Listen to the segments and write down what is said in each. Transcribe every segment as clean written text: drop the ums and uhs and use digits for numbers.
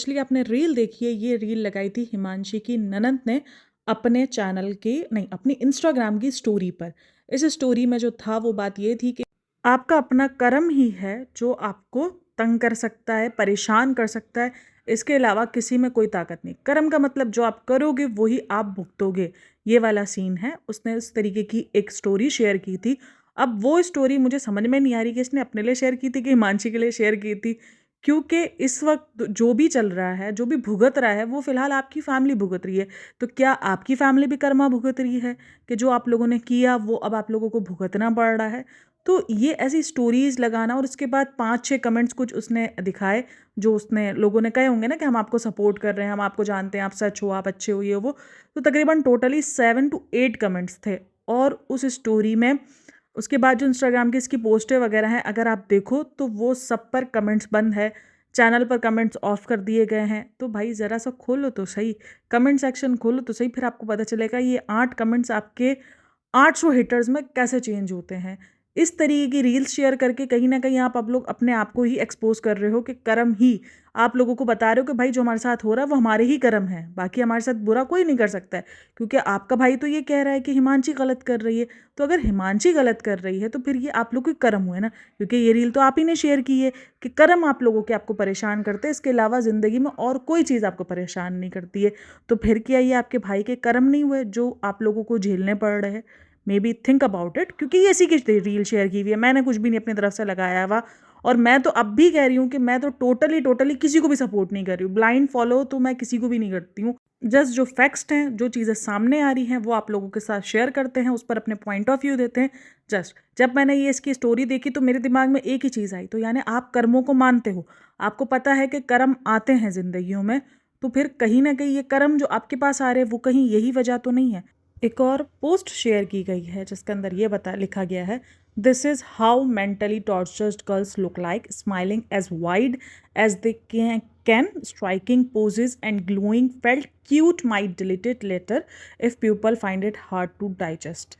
Actually आपने reel देखी है, ये रील लगाई थी हिमांशी की ननंद ने अपने चैनल की नहीं, अपनी इंस्टाग्राम की स्टोरी पर। इस स्टोरी में जो था वो बात ये थी कि आपका अपना कर्म ही है जो आपको तंग कर सकता है, परेशान कर सकता है। इसके अलावा किसी में कोई ताकत नहीं। कर्म का मतलब जो आप करोगे वही आप भुगतोगे, ये वाला सीन है। उसने उस तरीके की एक स्टोरी शेयर की थी। अब वो स्टोरी मुझे समझ में नहीं आ रही कि इसने अपने लिए शेयर की थी कि हिमांशी के लिए शेयर की थी, क्योंकि इस वक्त जो भी चल रहा है, जो भी भुगत रहा है, वो फिलहाल आपकी फैमिली भुगत रही है। तो क्या आपकी फैमिली भी कर्मा भुगत रही है कि जो आप लोगों ने किया वो अब आप लोगों को भुगतना पड़ रहा है? तो ये ऐसी स्टोरीज लगाना और उसके बाद 5-6 कमेंट्स कुछ उसने दिखाए, जो उसने लोगों ने कहे होंगे ना कि हम आपको सपोर्ट कर रहे हैं, हम आपको जानते हैं, आप सच हो, आप अच्छे हो, ये वो। तो तकरीबन टोटली 7 to 8 कमेंट्स थे। और उस स्टोरी में उसके बाद जो इंस्टाग्राम की इसकी पोस्टें वगैरह हैं, अगर आप देखो तो वो सब पर कमेंट्स बंद है, चैनल पर कमेंट्स ऑफ कर दिए गए हैं। तो भाई ज़रा सा खोलो तो सही, कमेंट सेक्शन खोलो तो सही, फिर आपको पता चलेगा ये 8 कमेंट्स आपके 800 हिटर्स में कैसे चेंज होते हैं। इस तरीके की रील्स शेयर करके कहीं न कहीं आप लोग अपने आप को ही एक्सपोज़ कर रहे हो कि कर्म ही आप लोगों को बता रहे हो कि भाई जो हमारे साथ हो रहा है वो हमारे ही कर्म है, बाकी हमारे साथ बुरा कोई नहीं कर सकता है। क्योंकि आपका भाई तो ये कह रहा है कि हिमांशी गलत कर रही है, तो अगर हिमांशी गलत कर रही है तो फिर ये आप लोग के कर्म हुए ना, क्योंकि ये रील तो आप ही ने शेयर की है कि कर्म आप लोगों के आपको परेशान करते हैं, इसके अलावा ज़िंदगी में और कोई चीज़ आपको परेशान नहीं करती है। तो फिर क्या ये आपके भाई के कर्म नहीं हुए जो आप लोगों को झेलने पड़ रहे हैं? May be think about it, क्योंकि ये इसी की रील शेयर की हुई है, मैंने कुछ भी नहीं अपनी तरफ से लगाया हुआ। और मैं तो अब भी कह रही हूँ कि मैं तो टोटली टोटली किसी को भी सपोर्ट नहीं कर रही हूँ, ब्लाइंड फॉलो तो मैं किसी को भी नहीं करती हूँ। जस्ट जो फैक्ट्स हैं, जो चीज़ें सामने आ रही हैं, वो आप लोगों के साथ शेयर करते हैं, उस पर अपने पॉइंट ऑफ व्यू देते हैं। जस्ट जब मैंने ये इसकी स्टोरी देखी तो मेरे दिमाग में एक ही चीज़ आई, तो यानी आप कर्मों को मानते हो, आपको पता है कि कर्म आते हैं जिंदगियों में, तो फिर कहीं ना कहीं ये कर्म जो आपके पास आ रहे हैं वो कहीं यही वजह तो नहीं है। एक और पोस्ट शेयर की गई है जिसके अंदर ये लिखा गया है, this is how mentally tortured girls look like, smiling as wide as they can, striking poses and glowing, felt cute, might deleted later if people find it hard to digest.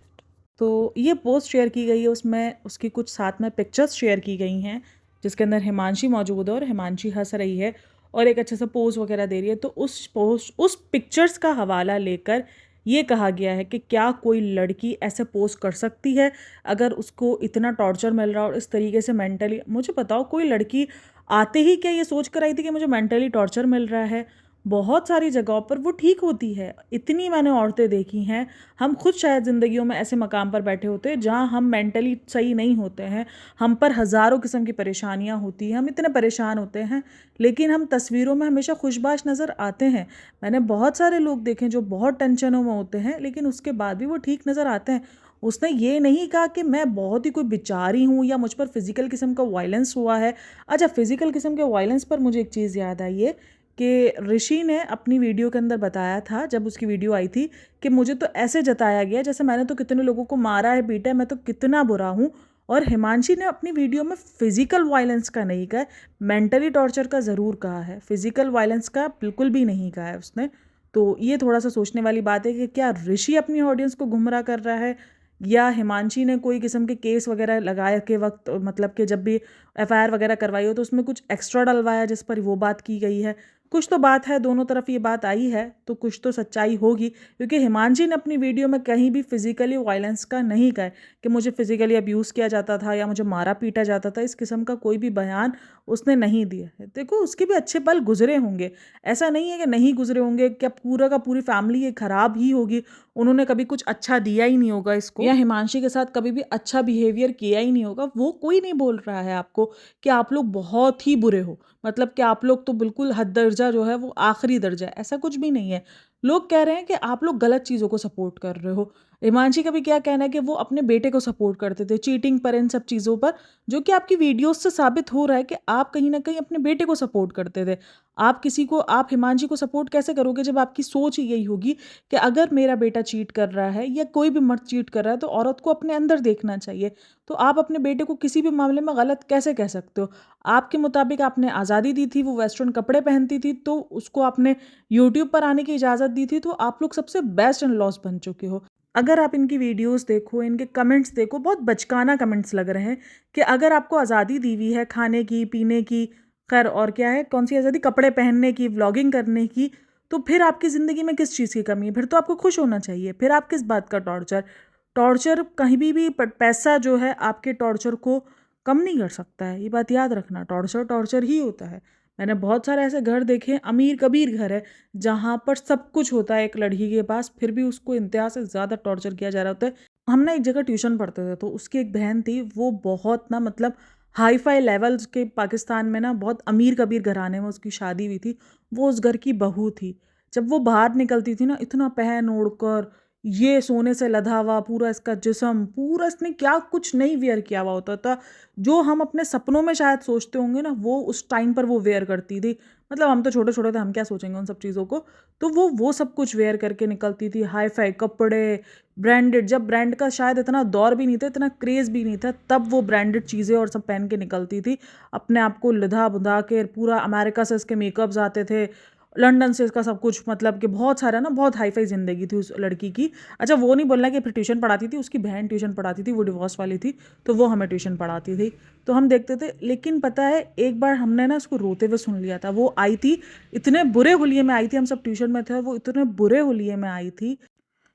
तो ये पोस्ट शेयर की गई है, उसमें उसकी कुछ साथ में पिक्चर्स शेयर की गई हैं जिसके अंदर हिमांशी मौजूद है और हिमांशी हंस रही है और एक अच्छा सा पोज वगैरह दे रही है। तो उस पिक्चर्स का हवाला लेकर ये कहा गया है कि क्या कोई लड़की ऐसे पोस्ट कर सकती है अगर उसको इतना टॉर्चर मिल रहा हो और इस तरीके से मेंटली। मुझे बताओ, कोई लड़की आते ही क्या ये सोच कर आई थी कि मुझे मेंटली टॉर्चर मिल रहा है? बहुत सारी जगहों पर वो ठीक होती है। इतनी मैंने औरतें देखी हैं, हम खुद शायद ज़िंदगियों में ऐसे मकाम पर बैठे होते हैं जहाँ हम मेंटली सही नहीं होते हैं, हम पर हज़ारों किस्म की परेशानियाँ होती हैं, हम इतने परेशान होते हैं, लेकिन हम तस्वीरों में हमेशा खुशबाश नज़र आते हैं। मैंने बहुत सारे लोग देखे जो बहुत टेंशनों में होते हैं लेकिन उसके बाद भी वो ठीक नज़र आते हैं। उसने ये नहीं कहा कि मैं बहुत ही कोई बेचारी हूँ या मुझ पर फिज़िकल किस्म का वायलेंस हुआ है। अच्छा, फिज़िकल किस्म के वायलेंस पर मुझे एक चीज़ याद आई है कि ऋषि ने अपनी वीडियो के अंदर बताया था, जब उसकी वीडियो आई थी, कि मुझे तो ऐसे जताया गया जैसे मैंने तो कितने लोगों को मारा है, पीटा है, मैं तो कितना बुरा हूँ। और हिमांशी ने अपनी वीडियो में फिजिकल वायलेंस का नहीं कहा है, मेंटली टॉर्चर का ज़रूर कहा है, फिजिकल वायलेंस का बिल्कुल भी नहीं कहा है उसने। तो ये थोड़ा सा सोचने वाली बात है कि क्या ऋषि अपनी ऑडियंस को गुमराह कर रहा है या हिमांशी ने कोई किस्म के केस वगैरह लगाए के वक्त, मतलब कि जब भी एफआईआर वगैरह करवाई हो तो उसमें कुछ एक्स्ट्रा डलवाया जिस पर वो बात की गई है। कुछ तो बात है, दोनों तरफ ये बात आई है तो कुछ तो सच्चाई होगी, क्योंकि हिमांशी ने अपनी वीडियो में कहीं भी फिजिकली वायलेंस का नहीं कहा कि मुझे फिजिकली अब्यूज़ किया जाता था या मुझे मारा पीटा जाता था। इस किस्म का कोई भी बयान उसने नहीं दिया है। देखो, उसके भी अच्छे पल गुजरे होंगे, ऐसा नहीं है कि नहीं गुजरे होंगे। क्या पूरा का पूरी फैमिली ये खराब ही होगी? उन्होंने कभी कुछ अच्छा दिया ही नहीं होगा इसको, या हिमांशी के साथ कभी भी अच्छा बिहेवियर किया ही नहीं होगा? वो कोई नहीं बोल रहा है आपको कि आप लोग बहुत ही बुरे हो, मतलब कि आप लोग तो बिल्कुल हद दर्जा जो है वो आखिरी दर्जा है, ऐसा कुछ भी नहीं है। लोग कह रहे हैं कि आप लोग गलत चीज़ों को सपोर्ट कर रहे हो। हिमांशी का भी क्या कहना है कि वो अपने बेटे को सपोर्ट करते थे चीटिंग पर, इन सब चीज़ों पर, जो कि आपकी वीडियोस से साबित हो रहा है कि आप कहीं ना कहीं अपने बेटे को सपोर्ट करते थे। आप हिमांशी को सपोर्ट कैसे करोगे जब आपकी सोच ही यही होगी कि अगर मेरा बेटा चीट कर रहा है या कोई भी मर्द चीट कर रहा है तो औरत को अपने अंदर देखना चाहिए। तो आप अपने बेटे को किसी भी मामले में गलत कैसे कह सकते हो? आपके मुताबिक आपने आज़ादी दी थी, वो वेस्टर्न कपड़े पहनती थी तो उसको आपने यूट्यूब पर आने की इजाज़त दी थी, तो आप लोग सबसे बेस्ट इन लॉस बन चुके हो। अगर आप इनकी वीडियोस देखो, इनके कमेंट्स देखो, बहुत बचकाना कमेंट्स लग रहे हैं कि अगर आपको आज़ादी दी हुई है खाने की, पीने की, खैर, और क्या है, कौन सी आज़ादी, कपड़े पहनने की, व्लॉगिंग करने की। तो फिर आपकी ज़िंदगी में किस चीज़ की कमी है? फिर तो आपको खुश होना चाहिए। फिर आप किस बात का टॉर्चर? टॉर्चर कहीं भी पैसा जो है आपके टॉर्चर को कम नहीं कर सकता है, ये बात याद रखना। टॉर्चर टॉर्चर ही होता है। मैंने बहुत सारे ऐसे घर देखे हैं, अमीर कबीर घर है, जहाँ पर सब कुछ होता है एक लड़की के पास, फिर भी उसको इंतहा से ज़्यादा टॉर्चर किया जा रहा होता है। हम ना एक जगह ट्यूशन पढ़ते थे, तो उसकी एक बहन थी, वो बहुत ना मतलब हाई फाई लेवल्स के, पाकिस्तान में ना बहुत अमीर कबीर घराने में उसकी शादी हुई थी। वो उस घर की बहू थी। जब वो बाहर निकलती थी ना, इतना पहन ओढ़ कर, ये सोने से लदा हुआ पूरा इसका जिस्म, पूरा इसने क्या कुछ नहीं वेयर किया हुआ होता था, जो हम अपने सपनों में शायद सोचते होंगे ना, वो उस टाइम पर वो वेयर करती थी। मतलब हम तो छोटे छोटे थे, हम क्या सोचेंगे उन सब चीज़ों को। तो वो सब कुछ वेयर करके निकलती थी, हाई फाई कपड़े, ब्रांडेड। जब ब्रांड का शायद इतना दौर भी नहीं था, इतना क्रेज़ भी नहीं था, तब वो ब्रांडेड चीज़ें और सब पहन के निकलती थी, अपने आप को लिधा बुधा के। पूरा अमेरिका से इसके मेकअप्स आते थे, लंदन से इसका सब कुछ, मतलब कि बहुत सारा ना, बहुत हाई फाई ज़िंदगी थी उस लड़की की। अच्छा, वो नहीं बोलना कि फिर ट्यूशन पढ़ाती थी, उसकी बहन ट्यूशन पढ़ाती थी, वो डिवोर्स वाली थी, तो वो हमें ट्यूशन पढ़ाती थी, तो हम देखते थे। लेकिन पता है, एक बार हमने ना उसको रोते हुए सुन लिया था। वो आई थी, इतने बुरे हुलिये में आई थी, हम सब ट्यूशन में थे, और वो इतने बुरे हुलिये में आई थी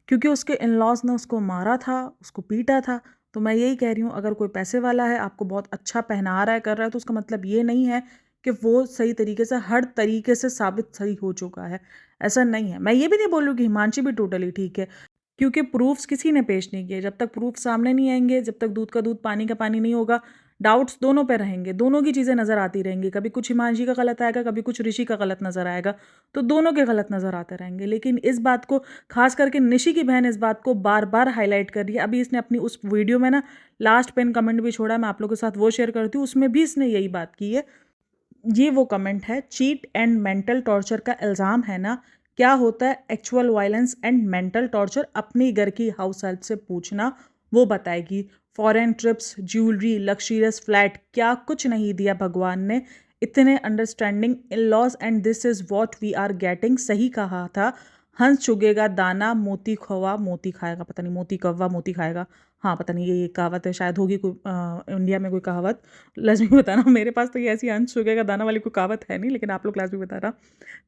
क्योंकि उसके इन लॉज ने उसको मारा था, उसको पीटा था। तो मैं यही कह रही हूँ, अगर कोई पैसे वाला है, आपको बहुत अच्छा पहना रहा है, कर रहा है, तो उसका मतलब ये नहीं है कि वो सही तरीके से, हर तरीके से साबित सही हो चुका है। ऐसा नहीं है। मैं ये भी नहीं बोल रही हूँ कि हिमांशी भी टोटली ठीक है, क्योंकि प्रूफ्स किसी ने पेश नहीं किए। जब तक प्रूफ सामने नहीं आएंगे, जब तक दूध का दूध पानी का पानी नहीं होगा, डाउट्स दोनों पे रहेंगे, दोनों की चीज़ें नज़र आती रहेंगी। कभी कुछ हिमांशी का गलत आएगा, कभी कुछ ऋषि का गलत नज़र आएगा, तो दोनों के गलत नज़र आते रहेंगे। लेकिन इस बात को, खास करके निशी की बहन इस बात को बार बार हाईलाइट कर रही है। अभी इसने अपनी उस वीडियो में ना लास्ट पेन कमेंट भी छोड़ा, मैं आप लोगों के साथ वो शेयर करती हूँ। उसमें भी इसने यही बात की है। ये वो कमेंट है, चीट एंड मेंटल टॉर्चर का इल्ज़ाम है ना, क्या होता है actual violence and mental torture, अपनी घर की हाउस हेल्प से पूछना, वो बताएगी। Foreign trips, jewellery, luxurious flat, क्या कुछ नहीं दिया भगवान ने। इतने understanding in laws and this is what we are getting. सही कहा था, हंस चुगेगा दाना, मोती खोवा मोती खाएगा। पता नहीं, मोती कौवा मोती खाएगा, हाँ पता नहीं, ये कहावत है शायद, होगी कोई इंडिया में कोई कहावत। लाजमी बताना, मेरे पास तो ये ऐसी अंश शुगर का दाना वाली कोई कहावत है नहीं, लेकिन आप लोग लाजमी बताना।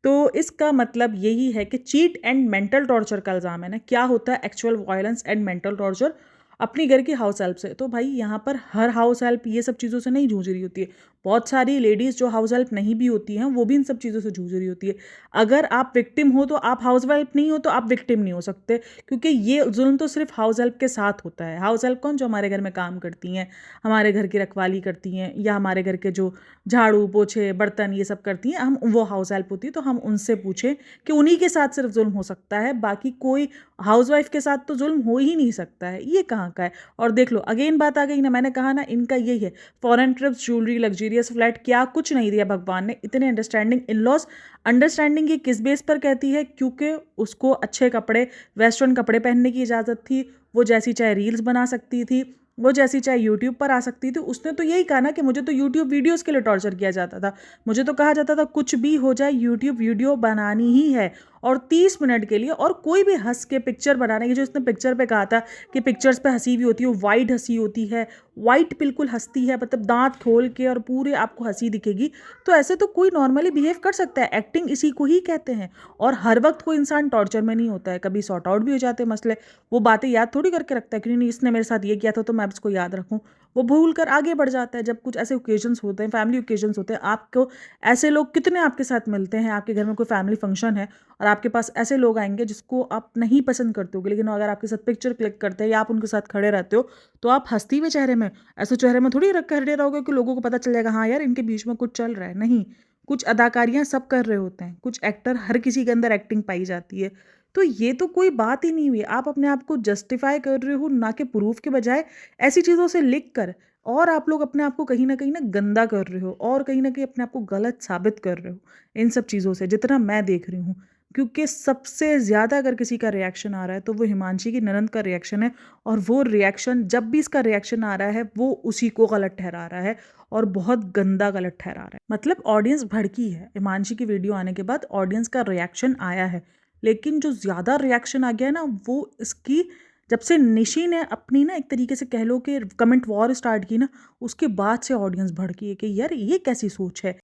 तो इसका मतलब यही है कि चीट एंड मेंटल टॉर्चर का इल्ज़ाम है ना। क्या होता है actual violence and mental torture, अपनी घर की हाउस हेल्प से। तो भाई यहाँ पर हर हाउस हेल्प ये सब चीज़ों से नहीं जूझ रही होती है। बहुत सारी लेडीज़ जो हाउस हेल्प नहीं भी होती हैं, वो भी इन सब चीज़ों से जूझ रही होती है। अगर आप विक्टिम हो तो आप हाउस हेल्प नहीं हो, तो आप विक्टिम नहीं हो सकते, क्योंकि ये जुल्म तो सिर्फ हाउस हेल्प के साथ होता है। हाउस हेल्प कौन? जो हमारे घर में काम करती हैं, हमारे घर की रखवाली करती हैं, या हमारे घर के जो झाड़ू पोछे बर्तन ये सब करती हैं, हम वो हाउस हेल्प होती है। तो हम उनसे पूछें कि उन्हीं के साथ सिर्फ जुल्म हो सकता है, बाकी कोई हाउसवाइफ के साथ तो जुल्म हो ही नहीं सकता है। ये कहाँ का है? और देख लो, अगेन बात आ गई ना, मैंने कहा ना, इनका यही है, foreign trips, jewellery, luxurious flat, क्या कुछ नहीं दिया भगवान ने। इतने अंडरस्टैंडिंग इन लॉज। अंडरस्टैंडिंग ये किस बेस पर कहती है? क्योंकि उसको अच्छे कपड़े, वेस्टर्न कपड़े पहनने की इजाज़त थी, वो जैसी चाहे रील्स बना सकती थी, वो जैसी चाहे यूट्यूब पर आ सकती थी। उसने तो यही कहा ना कि मुझे तो यूट्यूब वीडियोस के लिए टॉर्चर किया जाता था, मुझे तो कहा जाता था कुछ भी हो जाए यूट्यूब वीडियो बनानी ही है, और 30 मिनट के लिए, और कोई भी हंस के पिक्चर बनाने की। जो इसने पिक्चर पे कहा था कि पिक्चर्स पे हंसी भी होती है, वाइट हंसी होती है, वाइट बिल्कुल हंसती है, मतलब दांत खोल के, और पूरे आपको हंसी दिखेगी। तो ऐसे तो कोई नॉर्मली बिहेव कर सकता है, एक्टिंग इसी को ही कहते हैं। और हर वक्त कोई इंसान टॉर्चर में नहीं होता है, कभी सॉर्ट आउट भी हो जाते हैं मसले। वो बातें याद थोड़ी करके रखता है कि नहीं, इसने मेरे साथ ये किया था तो मैं अब इसको याद रखूं। वो भूल कर आगे बढ़ जाता है। जब कुछ ऐसे ओकेजन्स होते हैं, फैमिली ओकेजन्स होते हैं, आपको ऐसे लोग कितने आपके साथ मिलते हैं, आपके घर में कोई फैमिली फंक्शन है और आपके पास ऐसे लोग आएंगे जिसको आप नहीं पसंद करते होगे, लेकिन अगर आपके साथ पिक्चर क्लिक करते हैं या आप उनके साथ खड़े रहते हो, तो आप हंसती हुए चेहरे में, ऐसे चेहरे में थोड़ी रख खड़े रहोगे कि लोगों को पता चल जाएगा हाँ यार इनके बीच में कुछ चल रहा है। नहीं, कुछ अदाकारियाँ सब कर रहे होते हैं, कुछ एक्टर, हर किसी के अंदर एक्टिंग पाई जाती है। तो ये तो कोई बात ही नहीं हुई। आप अपने आप को जस्टिफाई कर रहे हो, ना कि प्रूफ के बजाय ऐसी चीज़ों से लिख कर, और आप लोग अपने आप को कहीं ना गंदा कर रहे हो, और कहीं ना कहीं अपने आप को गलत साबित कर रहे हो इन सब चीज़ों से, जितना मैं देख रही हूँ। क्योंकि सबसे ज़्यादा अगर किसी का रिएक्शन आ रहा है तो वो हिमांशी की ननंद का रिएक्शन है, और वो रिएक्शन, जब भी इसका रिएक्शन आ रहा है, वो उसी को गलत ठहरा रहा है, और बहुत गंदा गलत ठहरा रहा है। मतलब ऑडियंस भड़की है। हिमांशी की वीडियो आने के बाद ऑडियंस का रिएक्शन आया है, लेकिन जो ज़्यादा रिएक्शन आ गया है ना, वो इसकी, जब से निशी ने अपनी ना एक तरीके से कह लो कि कमेंट वॉर स्टार्ट की ना, उसके बाद से ऑडियंस भड़की है कि यार ये कैसी सोच है।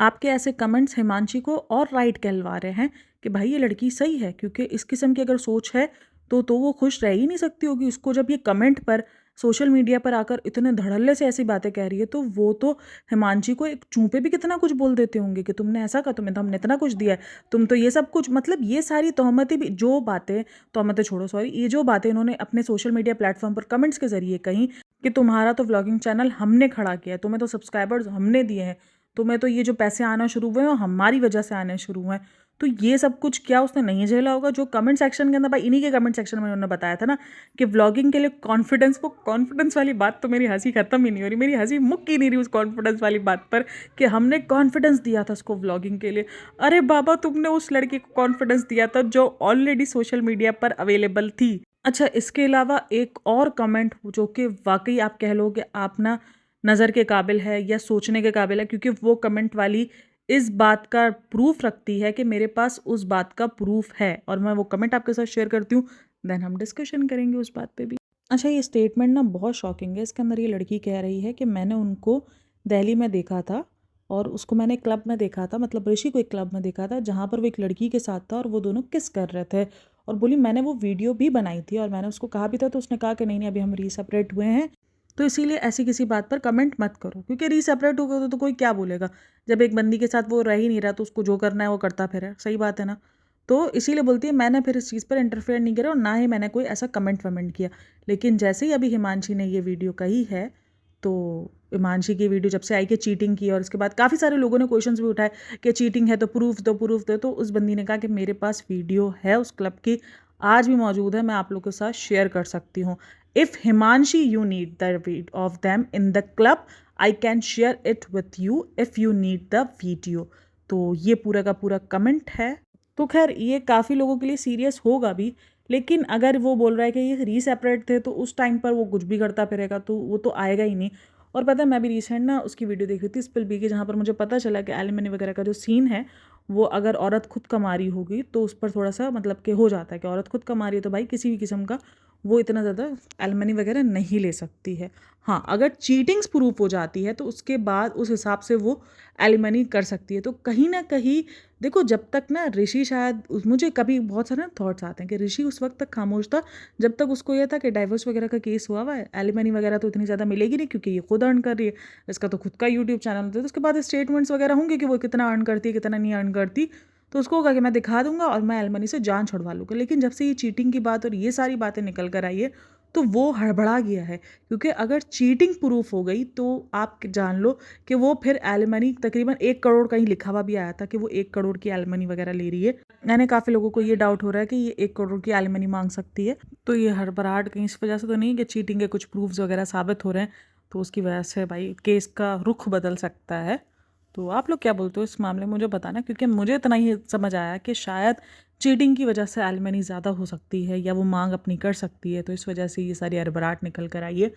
आपके ऐसे कमेंट्स हिमांशी को और राइट कहलवा रहे हैं कि भाई ये लड़की सही है, क्योंकि इस किस्म की अगर सोच है तो वो खुश रह ही नहीं सकती होगी। उसको जब ये कमेंट पर सोशल मीडिया पर आकर इतने धड़ल्ले से ऐसी बातें कह रही है, तो वो तो हिमांशी को एक चूं पे भी कितना कुछ बोल देते होंगे कि तुमने ऐसा कहा, तुम्हें तो हमने इतना कुछ दिया है, तुम तो ये सब कुछ, मतलब ये सारी तोहमतें भी, जो बातें, तोहमतें छोड़ो सॉरी, ये जो बातें इन्होंने अपने सोशल मीडिया प्लेटफॉर्म पर कमेंट्स के जरिए कहीं कि तुम्हारा तो व्लॉगिंग चैनल हमने खड़ा किया है, तुम्हें तो सब्सक्राइबर्स हमने दिए हैं, तुम्हें तो ये जो पैसे आना शुरू हुए हैं हमारी वजह से आने शुरू हुए हैं, तो ये सब कुछ क्या उसने नहीं झेला होगा? जो कमेंट सेक्शन के अंदर, भाई इन्हीं के कमेंट सेक्शन में उन्होंने बताया था ना कि व्लॉगिंग के लिए कॉन्फिडेंस, वो कॉन्फिडेंस वाली बात तो मेरी हंसी खत्म ही नहीं हो रही, मेरी हंसी मुक ही नहीं रही उस कॉन्फिडेंस वाली बात पर कि हमने कॉन्फिडेंस दिया था उसको व्लॉगिंग के लिए। अरे बाबा, तुमने उस लड़की को कॉन्फिडेंस दिया था जो ऑलरेडी सोशल मीडिया पर अवेलेबल थी। अच्छा, इसके अलावा एक और कमेंट जो कि वाकई आप कह लो कि आप ना नज़र के काबिल है या सोचने के काबिल है, क्योंकि वो कमेंट वाली इस बात का प्रूफ रखती है कि मेरे पास उस बात का प्रूफ है, और मैं वो कमेंट आपके साथ शेयर करती हूँ, देन हम डिस्कशन करेंगे उस बात पे भी। अच्छा, ये स्टेटमेंट ना बहुत शॉकिंग है। इसके अंदर ये लड़की कह रही है कि मैंने उनको दिल्ली में देखा था और उसको मैंने क्लब में देखा था, मतलब ऋषि को एक क्लब में देखा था जहाँ पर वो एक लड़की के साथ था और वो दोनों किस कर रहे थे, और बोली मैंने वो वीडियो भी बनाई थी और मैंने उसको कहा भी था, तो उसने कहा कि नहीं नहीं अभी हम रीसेपरेट हुए हैं, तो इसीलिए ऐसी किसी बात पर कमेंट मत करो, क्योंकि रीसेपरेट हो गए तो कोई क्या बोलेगा। जब एक बंदी के साथ वो रह ही नहीं रहा तो उसको जो करना है वो करता फिर है, सही बात है ना। तो इसीलिए बोलती है मैंने फिर इस चीज़ पर इंटरफेयर नहीं करा और ना ही मैंने कोई ऐसा कमेंट वमेंट किया। लेकिन जैसे ही अभी हिमांशी ने ये वीडियो कही है, तो हिमांशी की वीडियो जब से आई कि चीटिंग की, और इसके बाद काफ़ी सारे लोगों ने क्वेश्चंस भी उठाए कि चीटिंग है तो प्रूफ दो प्रूफ दो, तो उस बंदी ने कहा कि मेरे पास वीडियो है उस क्लब की, आज भी मौजूद है, मैं आप लोगों के साथ शेयर कर सकती हूँ। If Himanshi you need the video of them in the club, I can share it with you if you need the video. तो ये पूरा का पूरा कमेंट है। तो खैर ये काफ़ी लोगों के लिए सीरियस होगा भी, लेकिन अगर वो बोल रहा है कि ये रीसेपरेट थे तो उस टाइम पर वो कुछ भी करता फिरेगा तो वो तो आएगा ही नहीं। और पता है, मैं भी रिसेंट ना उसकी वीडियो देख रही थी स्पिल बी की, जहाँ पर मुझे पता चला कि एलिमनी वगैरह का जो सीन है, वो अगर औरत खुद कमा रही होगी तो उस पर थोड़ा सा मतलब कि हो जाता है कि औरत खुद कमा रही है तो भाई किसी भी किस्म का वो इतना ज़्यादा एलिमनी वगैरह नहीं ले सकती है। हाँ, अगर चीटिंग्स प्रूफ हो जाती है तो उसके बाद उस हिसाब से वो एलिमनी कर सकती है। तो कहीं ना कहीं देखो, जब तक ना ऋषि शायद मुझे कभी बहुत सारे थॉट्स आते हैं कि ऋषि उस वक्त तक खामोश था जब तक उसको यह था कि डाइवोर्स वगैरह का केस हुआ है, एलिमनी वगैरह तो इतनी ज़्यादा मिलेगी नहीं क्योंकि ये खुद अर्न कर रही है, इसका तो खुद का यूट्यूब चैनल होता है, तो उसके बाद स्टेटमेंट्स वगैरह होंगे कि वो कितना अर्न करती है कितना नहीं अर्न करती, तो उसको होगा कि मैं दिखा दूंगा और मैं एलिमनी से जान छुड़वा लूँगा। लेकिन जब से ये चीटिंग की बात और ये सारी बातें निकल कर आई है तो वो हड़बड़ा गया है, क्योंकि अगर चीटिंग प्रूफ हो गई तो आप जान लो कि वो फिर एलिमनी तकरीबन 1 करोड़, कहीं लिखा हुआ भी आया था कि वो 1 करोड़ की एलिमनी वगैरह ले रही है। मैंने काफ़ी लोगों को ये डाउट हो रहा है कि ये 1 करोड़ की एलिमनी मांग सकती है, तो ये हड़बड़ाहट कहीं इस वजह से तो नहीं कि चीटिंग के कुछ प्रूफ्स वगैरह साबित हो रहे हैं, तो उसकी वजह से भाई केस का रुख बदल सकता है। तो आप लोग क्या बोलते हो इस मामले में, मुझे बताना, क्योंकि मुझे इतना ही समझ आया कि शायद चीटिंग की वजह से एलिमनी ज़्यादा हो सकती है या वो मांग अपनी कर सकती है, तो इस वजह से ये सारी हड़बड़ाहट निकल कर आई है।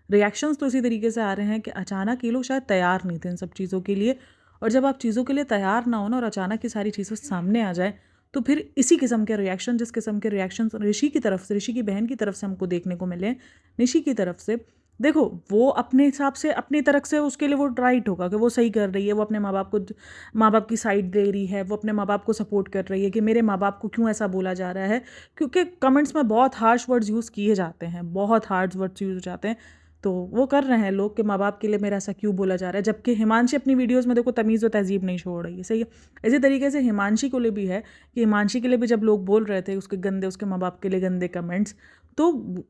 रिएक्शंस तो इसी तरीके से आ रहे हैं कि अचानक ये लोग शायद तैयार नहीं थे इन सब चीज़ों के लिए, और जब आप चीज़ों के लिए तैयार ना हो ना और अचानक ये सारी चीज़ें सामने आ जाए तो फिर इसी किस्म के रिएक्शन, जिस किस्म के रिएक्शन ऋषि की तरफ से, ऋषि की बहन की तरफ से हमको देखने को मिले, निशी की तरफ से, देखो वो अपने हिसाब से अपनी तरफ से उसके लिए वो राइट होगा कि वो सही कर रही है, वो अपने माँ बाप की साइड दे रही है, वो अपने माँ बाप को सपोर्ट कर रही है कि मेरे माँ बाप को क्यों ऐसा बोला जा रहा है, क्योंकि कमेंट्स में बहुत हार्श वर्ड्स यूज़ किए जाते हैं, बहुत हार्श वर्ड्स यूज़ हो जाते हैं, तो वो कर रहे हैं लोग कि माँ बाप के लिए मेरा ऐसा क्यों बोला जा रहा है, जबकि हिमांशी अपनी वीडियोस में देखो तमीज़ व तहजीब नहीं छोड़ रही है, सही है। इसी तरीके से हिमांशी को लिए भी है कि हिमांशी के लिए भी जब लोग बोल रहे थे उसके गंदे, उसके माँ बाप के लिए गंदे कमेंट्स, तो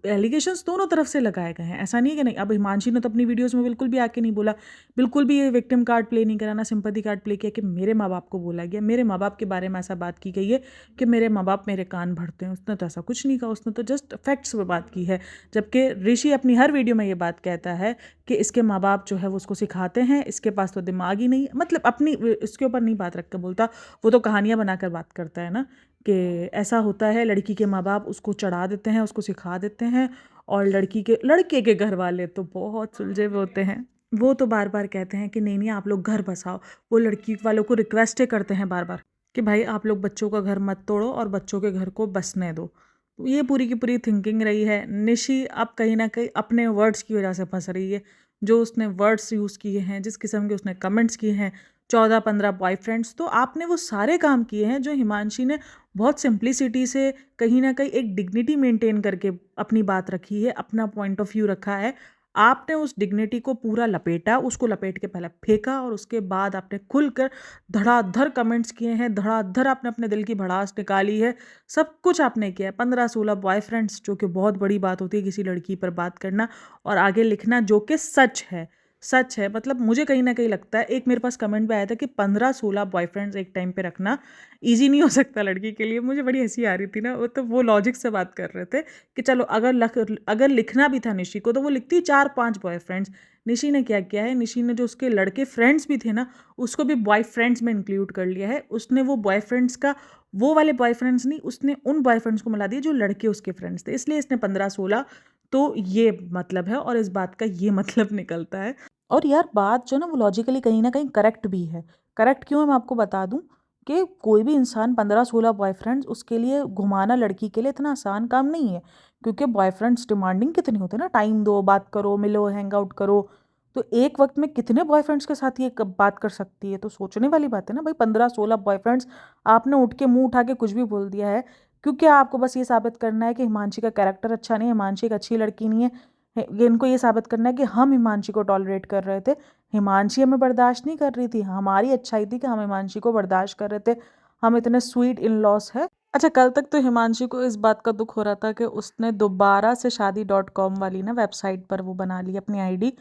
एलिगेशंस दोनों तरफ से लगाए गए हैं, ऐसा नहीं है कि नहीं। अब हिमांशी ने तो अपनी वीडियोस में बिल्कुल भी आके नहीं बोला, बिल्कुल भी ये विक्टिम कार्ड प्ले नहीं करा, ना सिंपैथी कार्ड प्ले किया कि मेरे माँ बाप को बोला गया, मेरे माँ बाप के बारे में ऐसा बात की गई है कि मेरे माँ बाप मेरे कान भरते हैं, उसने तो ऐसा कुछ नहीं कहा, उसने तो जस्ट फैक्ट्स पे बात की है। जबकि ऋषि अपनी हर वीडियो में ये बात कहता है कि इसके माँ बाप जो है वो उसको सिखाते हैं, इसके पास तो दिमाग ही नहीं, मतलब अपनी इसके ऊपर नहीं बात रख कर बोलता, वो तो कहानियाँ बनाकर बात करता है ना कि ऐसा होता है, लड़की के माँ बाप उसको चढ़ा देते हैं, उसको सिखा देते हैं, और लड़के के घर वाले तो बहुत सुलझे हुए होते हैं, वो तो बार बार कहते हैं कि नहीं नहीं आप लोग घर बसाओ, वो लड़की वालों को रिक्वेस्टें करते हैं बार बार कि भाई आप लोग बच्चों का घर मत तोड़ो और बच्चों के घर को बसने दो। तो ये पूरी की पूरी थिंकिंग रही है। निशी अब कहीं ना कहीं अपने वर्ड्स की वजह से फंस रही है, जो उसने वर्ड्स यूज़ किए हैं, जिस किस्म के उसने कमेंट्स किए हैं, 14-15 बॉयफ्रेंड्स। तो आपने वो सारे काम किए हैं जो हिमांशी ने बहुत सिंप्लिसिटी से कहीं ना कहीं एक डिग्निटी मेंटेन करके अपनी बात रखी है, अपना पॉइंट ऑफ व्यू रखा है। आपने उस डिग्निटी को पूरा लपेटा, उसको लपेट के पहले फेंका और उसके बाद आपने खुलकर धड़ाधड़ कमेंट्स किए हैं, धड़ाधड़ आपने अपने दिल की भड़ास निकाली है। सब कुछ आपने किया है। 15-16 बॉयफ्रेंड्स, जो कि बहुत बड़ी बात होती है किसी लड़की पर बात करना और आगे लिखना, जो कि सच है। सच है, मतलब मुझे कहीं ना कहीं लगता है, एक मेरे पास कमेंट भी आया था कि 15-16 बॉयफ्रेंड्स एक टाइम पे रखना इजी नहीं हो सकता लड़की के लिए। मुझे बड़ी हंसी आ रही थी ना, वो तो वो लॉजिक से बात कर रहे थे कि चलो अगर लिखना भी था निशी को तो वो लिखती 4-5 बॉयफ्रेंड्स। निशी ने क्या किया है, निशी ने जो उसके लड़के फ्रेंड्स भी थे ना, उसको भी बॉयफ्रेंड्स में इंक्लूड कर लिया है। उसने वो बॉयफ्रेंड्स का, वो वाले बॉयफ्रेंड्स नहीं, उसने उन बॉयफ्रेंड्स को मिला दिया जो लड़के उसके फ्रेंड्स थे, इसलिए इसने 15-16। तो ये मतलब है और इस बात का ये मतलब निकलता है। और यार बात जो ना वो लॉजिकली कहीं ना कहीं करेक्ट भी है। करेक्ट क्यों है मैं आपको बता दूं कि कोई भी इंसान 15-16 बॉयफ्रेंड्स, उसके लिए घुमाना लड़की के लिए इतना आसान काम नहीं है। क्योंकि बॉयफ्रेंड्स डिमांडिंग कितने होते हैं ना, टाइम दो, बात करो, मिलो, हैंग आउट करो। तो एक वक्त में कितने बॉयफ्रेंड्स के साथ ये बात कर सकती है? तो सोचने वाली बात है ना भाई, 15-16 बॉयफ्रेंड्स। आपने उठ के मुंह उठा के कुछ भी बोल दिया है क्योंकि आपको बस ये साबित करना है कि हिमांशी का कैरेक्टर अच्छा नहीं है, हिमांशी एक अच्छी लड़की नहीं है। इनको ये साबित करना है कि हम हिमांशी को टॉलरेट कर रहे थे, हिमांशी हमें बर्दाश्त नहीं कर रही थी। हमारी अच्छाई थी कि हम हिमांशी को बर्दाश्त कर रहे थे, हम इतने स्वीट इन लॉस है। अच्छा, कल तक तो हिमांशी को इस बात का दुख हो रहा था कि उसने दोबारा से शादी.com वाली ना वेबसाइट पर वो बना ली अपनी आईडी।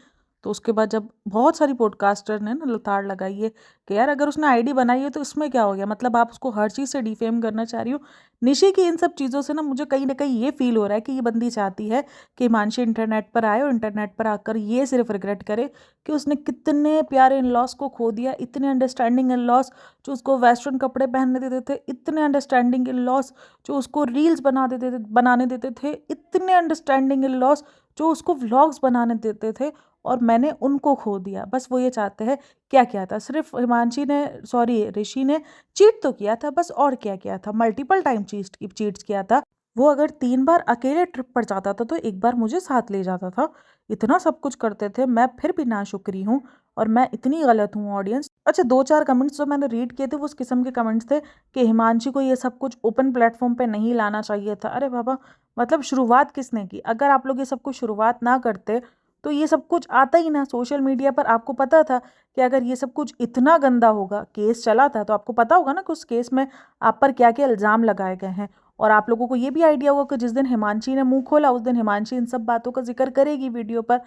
तो उसके बाद जब बहुत सारी पॉडकास्टर ने ना लताड़ लगाई है कि यार अगर उसने आईडी बनाई है तो इसमें क्या हो गया, मतलब आप उसको हर चीज़ से डिफेम करना चाह रही हो। निशी की इन सब चीज़ों से ना कहीं ये फील हो रहा है कि ये बंदी चाहती है कि हिमांशी इंटरनेट पर आए और इंटरनेट पर आकर ये सिर्फ रिग्रेट करे कि उसने कितने प्यारे इन लॉस को खो दिया, इतने अंडरस्टैंडिंग इन लॉस जो उसको वेस्टर्न कपड़े पहनने देते थे, इतने अंडरस्टैंडिंग इन लॉस जो उसको रील्स बनाने देते थे, इतने अंडरस्टैंडिंग इन लॉस जो उसको व्लॉग्स बनाने देते थे, और मैंने उनको खो दिया। बस वो ये चाहते हैं। क्या किया था? सिर्फ हिमांशी ने, सॉरी ऋषि ने चीट तो किया था बस, और क्या किया था? मल्टीपल टाइम चीट्स किया था। वो अगर 3 बार अकेले ट्रिप पर जाता था तो एक बार मुझे साथ ले जाता था। इतना सब कुछ करते थे, मैं फिर भी नाशुक्री हूँ और मैं इतनी गलत हूँ ऑडियंस। अच्छा, 2-4 कमेंट्स जो मैंने रीड किए थे वो उस किस्म के कमेंट्स थे कि हिमांशी को ये सब कुछ ओपन प्लेटफॉर्म पे नहीं लाना चाहिए था। अरे बाबा, मतलब शुरुआत किसने की? अगर आप लोग ये सब कुछ शुरुआत ना करते तो ये सब कुछ आता ही ना सोशल मीडिया पर। आपको पता था कि अगर ये सब कुछ इतना गंदा होगा, केस चला था, तो आपको पता होगा ना कि उस केस में आप पर क्या क्या इल्ज़ाम लगाए गए हैं। और आप लोगों को ये भी आइडिया होगा कि जिस दिन हिमांशी ने मुंह खोला उस दिन हिमांशी इन सब बातों का जिक्र करेगी वीडियो पर।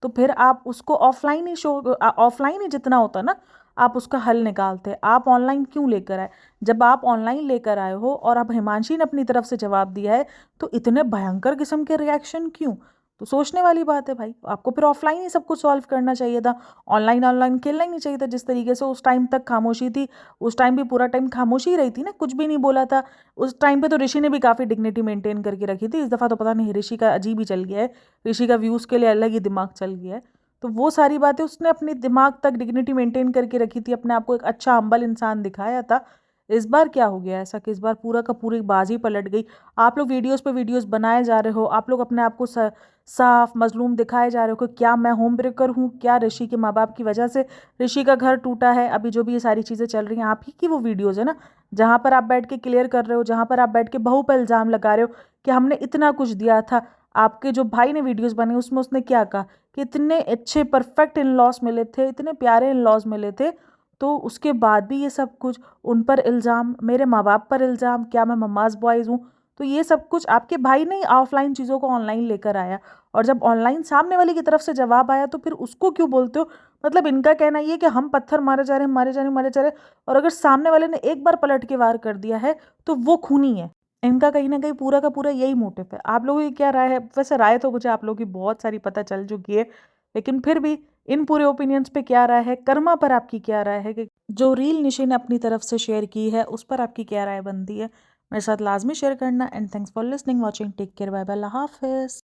तो फिर आप उसको ऑफलाइन ही जितना होता ना, आप उसका हल निकालते। आप ऑनलाइन क्यों लेकर आए? जब आप ऑनलाइन लेकर आए हो और अब हिमांशी ने अपनी तरफ से जवाब दिया है, तो इतने भयंकर किस्म के रिएक्शन क्यों? तो सोचने वाली बात है भाई। आपको फिर ऑफलाइन ही सब कुछ सॉल्व करना चाहिए था, ऑनलाइन ऑनलाइन खेलना ही नहीं चाहिए था। जिस तरीके से उस टाइम तक खामोशी थी, उस टाइम भी पूरा टाइम खामोशी ही रही थी ना, कुछ भी नहीं बोला था। उस टाइम पे तो ऋषि ने भी काफ़ी डिग्निटी मेंटेन करके रखी थी। इस दफ़ा तो पता नहीं ऋषि का अजीब ही चल गया है, ऋषि का व्यूज़ के लिए अलग ही दिमाग चल गया है। तो वो सारी बातें उसने अपने दिमाग तक डिग्निटी मेंटेन करके रखी थी, अपने आप को एक अच्छा हम्बल इंसान दिखाया था। इस बार क्या हो गया ऐसा कि इस बार पूरा का पूरी बाजी पलट गई। आप लोग वीडियोस पे वीडियोस बनाए जा रहे हो, आप लोग अपने आप को साफ मजलूम दिखाए जा रहे हो कि क्या मैं होम ब्रेकर हूँ, क्या ऋषि के माँ बाप की वजह से ऋषि का घर टूटा है। अभी जो भी ये सारी चीज़ें चल रही हैं, आप ही की वो वीडियोज़ है ना, जहाँ पर आप बैठ के क्लियर कर रहे हो, जहाँ पर आप बैठ के बहू पर इल्ज़ाम लगा रहे हो कि हमने इतना कुछ दिया था। आपके जो भाई ने वीडियोज़ बनाई उसमें उसने क्या कहा कि इतने अच्छे परफेक्ट इन लॉज मिले थे, इतने प्यारे इन लॉज मिले थे, तो उसके बाद भी ये सब कुछ उन पर इल्ज़ाम, मेरे माँ बाप पर इल्ज़ाम, क्या मैं मम्माज़ बॉयज़ हूँ? तो ये सब कुछ आपके भाई ने ऑफलाइन चीज़ों को ऑनलाइन लेकर आया, और जब ऑनलाइन सामने वाले की तरफ से जवाब आया तो फिर उसको क्यों बोलते हो? मतलब इनका कहना ये है कि हम पत्थर मारे जा रहे हैं, मारे जा रहे हैं, मारे जा रहे हैं, और अगर सामने वाले ने एक बार पलट के वार कर दिया है तो वो खूनी है। इनका कहीं ना कहीं पूरा का पूरा यही मोटिव है। आप लोगों की क्या राय है? वैसे राय तो मुझे आप लोगों की बहुत सारी पता चल चुकी है, लेकिन फिर भी इन पूरे ओपिनियंस पे क्या राय है? कर्मा पर आपकी क्या राय है कि जो रील निशी ने अपनी तरफ से शेयर की है उस पर आपकी क्या राय बनती है? मेरे साथ लाजमी शेयर करना। And thanks for listening, watching, take care, bye bye, अल्लाह हाफिज़।